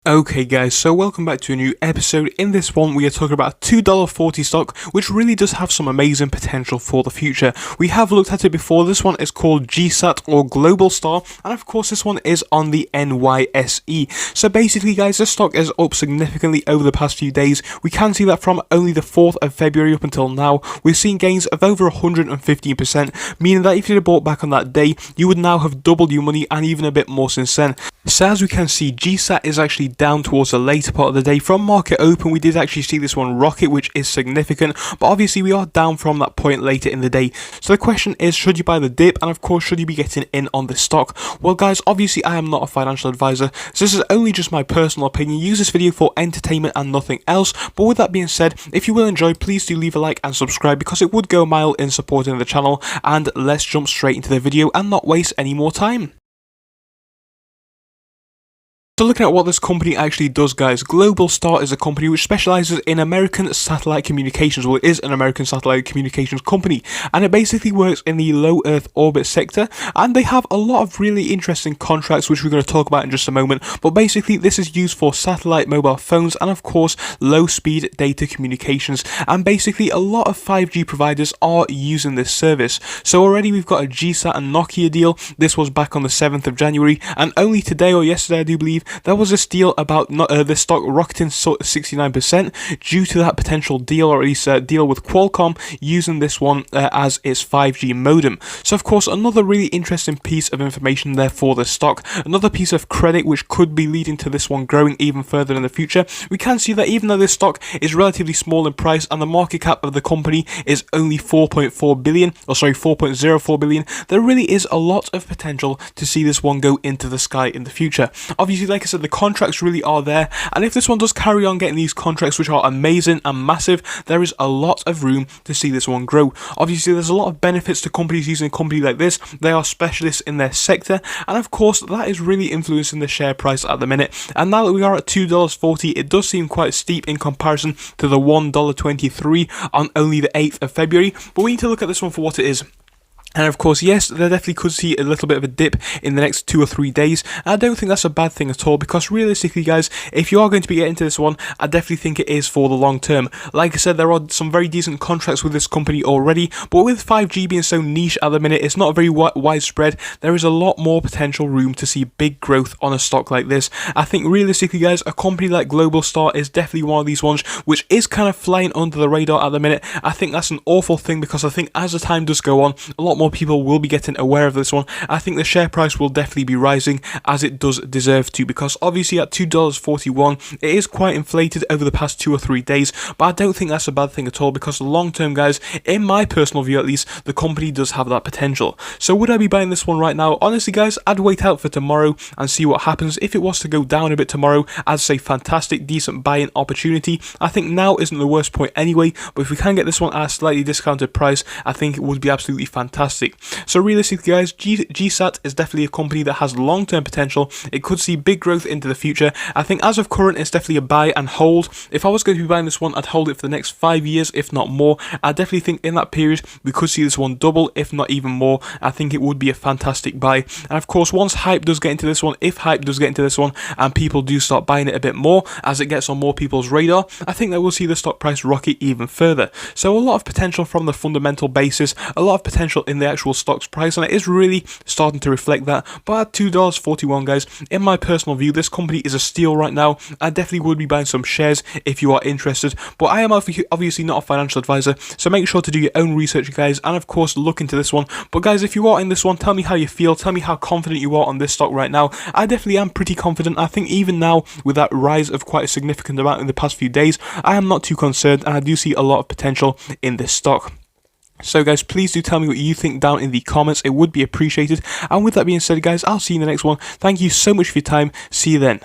Okay guys, so welcome back to a new episode. In this one we are talking about a $2.40 stock which really does have some amazing potential for the future. We have looked at it before. This one is called Gsat or Global Star, and of course this one is on the NYSE. So basically guys, this stock is up significantly over the past few days. We can see that from only the 4th of February up until now we've seen gains of over 115%, meaning that if you'd have bought back on that day you would now have doubled your money and even a bit more since then. So as we can see, Gsat is actually down towards the later part of the day. From market open we did actually see this one rocket, which is significant, but obviously we are down from that point later in the day. So the question is, should you buy the dip, and of course should you be getting in on this stock? Well guys, obviously I am not a financial advisor, so this is only just my personal opinion. Use this video for entertainment and nothing else. But with that being said, if you will enjoy, please do leave a like and subscribe because it would go a mile in supporting the channel. And let's jump straight into the video and not waste any more time. So looking at what this company actually does guys, Global Star is a company which specializes in American satellite communications. Well, it is an American satellite communications company, and it basically works in the low Earth orbit sector, and they have a lot of really interesting contracts which we're going to talk about in just a moment. But basically this is used for satellite mobile phones and of course low speed data communications, and basically a lot of 5G providers are using this service. So already we've got a Gsat and Nokia deal. This was back on the 7th of January, and only today or yesterday I do believe there was this deal about the stock rocketing 69% due to that potential deal, or at least deal with Qualcomm using this one as its 5G modem. So of course another really interesting piece of information there for the stock, another piece of credit which could be leading to this one growing even further in the future. We can see that even though this stock is relatively small in price and the market cap of the company is only 4.4 billion, or sorry 4.04 billion, there really is a lot of potential to see this one go into the sky in the future. Obviously, like I said, the contracts really are there, and if this one does carry on getting these contracts which are amazing and massive, there is a lot of room to see this one grow. Obviously there's a lot of benefits to companies using a company like this. They are specialists in their sector, and of course that is really influencing the share price at the minute. And now that we are at $2.40, it does seem quite steep in comparison to the $1.23 on only the 8th of February, but we need to look at this one for what it is. And of course, yes, they definitely could see a little bit of a dip in the next 2 or 3 days. And I don't think that's a bad thing at all, because realistically guys, if you are going to be getting into this one, I definitely think it is for the long term. Like I said, there are some very decent contracts with this company already, but with 5G being so niche at the minute, it's not very widespread. There is a lot more potential room to see big growth on a stock like this. I think realistically guys, a company like Global Star is definitely one of these ones which is kind of flying under the radar at the minute. I think that's an awful thing, because I think as the time does go on, a lot more people will be getting aware of this one. I think the share price will definitely be rising, as it does deserve to, because obviously at $2.41 it is quite inflated over the past 2 or 3 days, but I don't think that's a bad thing at all, because long term guys, in my personal view at least, the company does have that potential. So would I be buying this one right now? Honestly guys, I'd wait out for tomorrow and see what happens. If it was to go down a bit tomorrow, I'd say fantastic, decent buying opportunity. I think now isn't the worst point anyway, but if we can get this one at a slightly discounted price, I think it would be absolutely fantastic. So realistically guys, Gsat is definitely a company that has long-term potential. It could see big growth into the future. I think as of current, it's definitely a buy and hold. If I was going to be buying this one, I'd hold it for the next 5 years, if not more. I definitely think in that period, we could see this one double, if not even more. I think it would be a fantastic buy. And of course, once hype does get into this one, if hype does get into this one, and people do start buying it a bit more, as it gets on more people's radar, I think that we'll see the stock price rocket even further. So a lot of potential from the fundamental basis, a lot of potential in the actual stock's price, and it is really starting to reflect that. But at $2.41 guys, in my personal view, this company is a steal right now. I definitely would be buying some shares if you are interested, but I am obviously not a financial advisor, so make sure to do your own research guys, and of course look into this one. But guys, if you are in this one, tell me how you feel, tell me how confident you are on this stock right now. I definitely am pretty confident. I think even now, with that rise of quite a significant amount in the past few days, I am not too concerned, and I do see a lot of potential in this stock. So guys, please do tell me what you think down in the comments. It would be appreciated. And with that being said guys, I'll see you in the next one. Thank you so much for your time. See you then.